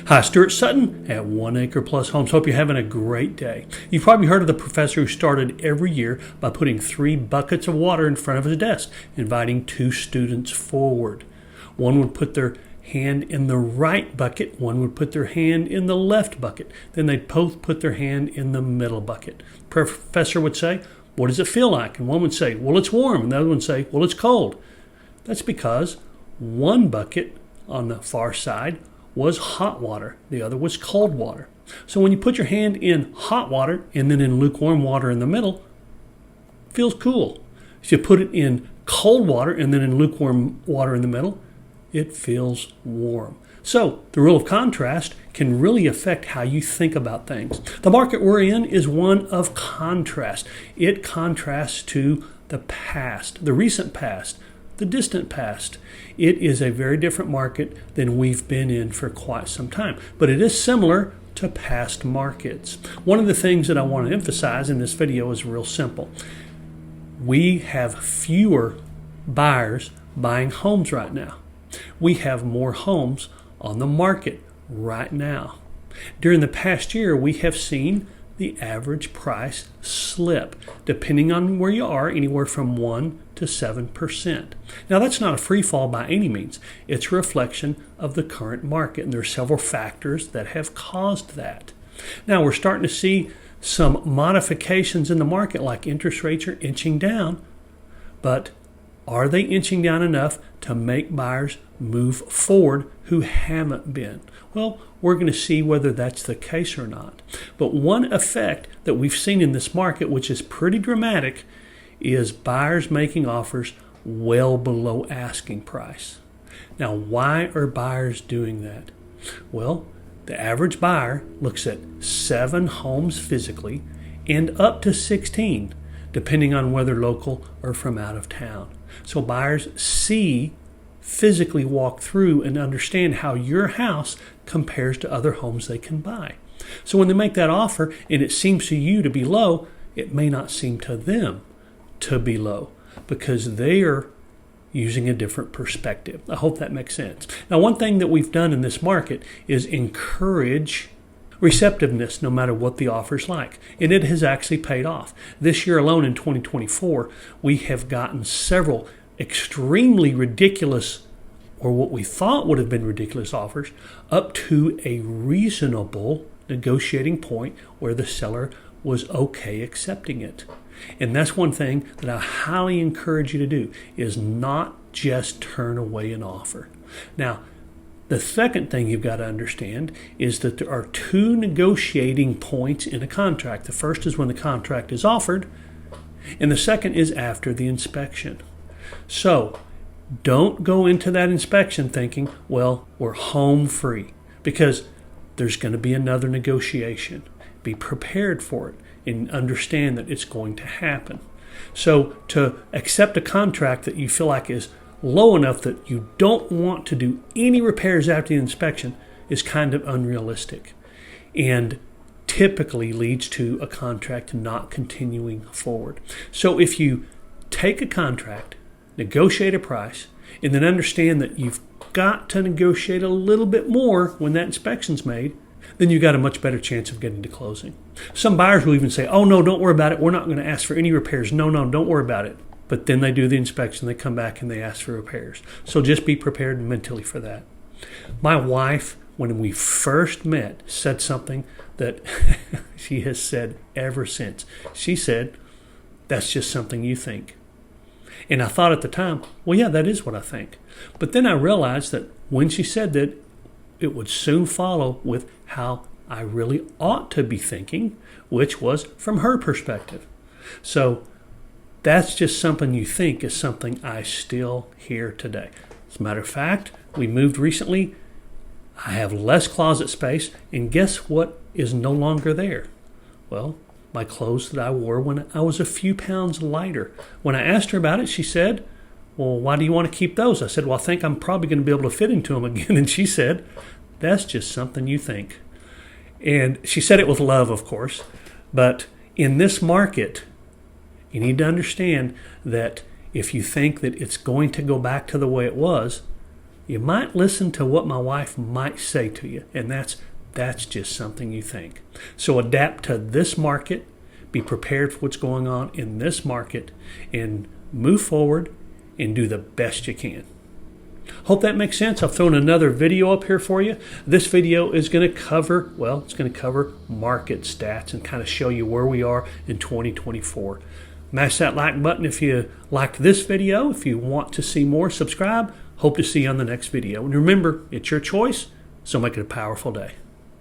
Hi, Stuart Sutton at Acre Plus Homes. Hope you're having a great day. You've probably heard of the professor who started every year by putting 3 buckets of water in front of his desk, inviting 2 students forward. One would put their hand in the right bucket, one would put their hand in the left bucket. Then they'd both put their hand in the middle bucket. Professor would say, "What does it feel like?" And one would say, "Well, it's warm." And the other one would say, "Well, it's cold." That's because one bucket on the far side was hot water, the other was cold water. So when you put your hand in hot water and then in lukewarm water in the middle, it feels cool. If you put it in cold water and then in lukewarm water in the middle, it feels warm. So the rule of contrast can really affect how you think about things. The market we're in is one of contrast. It contrasts to the past, the recent past, the distant past. It is a very different market than we've been in for quite some time, but it is similar to past markets. One of the things that I want to emphasize in this video is real simple. We have fewer buyers buying homes right now. We have more homes on the market right now. During the past year, we have seen the average price slip, depending on where you are, anywhere from 1 to 7%. Now, that's not a free fall by any means. It's a reflection of the current market, and there are several factors that have caused that. Now, we're starting to see some modifications in the market, like interest rates are inching down, but are they inching down enough to make buyers move forward who haven't been? Well, we're going to see whether that's the case or not. But one effect that we've seen in this market, which is pretty dramatic, is buyers making offers well below asking price. Now, why are buyers doing that? Well, the average buyer looks at 7 homes physically and up to 16, depending on whether local or from out of town. So buyers physically walk through and understand how your house compares to other homes they can buy. So when they make that offer and it seems to you to be low, it may not seem to them to be low because they are using a different perspective. I hope that makes sense. Now, one thing that we've done in this market is encourage receptiveness no matter what the offer's like. And it has actually paid off. This year alone in 2024, we have gotten several extremely ridiculous, or what we thought would have been ridiculous offers, up to a reasonable negotiating point where the seller was okay accepting it. And that's one thing that I highly encourage you to do, is not just turn away an offer. Now, the second thing you've got to understand is that there are 2 negotiating points in a contract. The first is when the contract is offered, and the second is after the inspection. So don't go into that inspection thinking, well, we're home free, because there's going to be another negotiation. Be prepared for it and understand that it's going to happen. So to accept a contract that you feel like is low enough that you don't want to do any repairs after the inspection is kind of unrealistic and typically leads to a contract not continuing forward. So if you take a contract, negotiate a price, and then understand that you've got to negotiate a little bit more when that inspection's made, then you've got a much better chance of getting to closing. Some buyers will even say, "Oh, no, don't worry about it. We're not going to ask for any repairs. No, don't worry about it." But then they do the inspection, they come back and they ask for repairs. So just be prepared mentally for that. My wife, when we first met, said something that she has said ever since. She said, "That's just something you think." And I thought at the time, well, yeah, that is what I think. But then I realized that when she said that, it would soon follow with how I really ought to be thinking, which was from her perspective. So that's just something you think is something I still hear today. As a matter of fact, we moved recently. I have less closet space, and guess what is no longer there? Well, my clothes that I wore when I was a few pounds lighter. When I asked her about it, she said, "Well, why do you want to keep those?" I said, "Well, I think I'm probably going to be able to fit into them again." And she said, "That's just something you think." And she said it with love, of course. But in this market, you need to understand that if you think that it's going to go back to the way it was, You might listen to what my wife might say to you, and that's just something you think. So adapt to this market, be prepared for what's going on in this market, and move forward and do the best you can. Hope that makes sense. I've thrown another video up here for you. This video is going to cover, market stats and kind of show you where we are in 2024. Mash that like button if you like this video. If you want to see more, subscribe. Hope to see you on the next video. And remember, it's your choice, so make it a powerful day.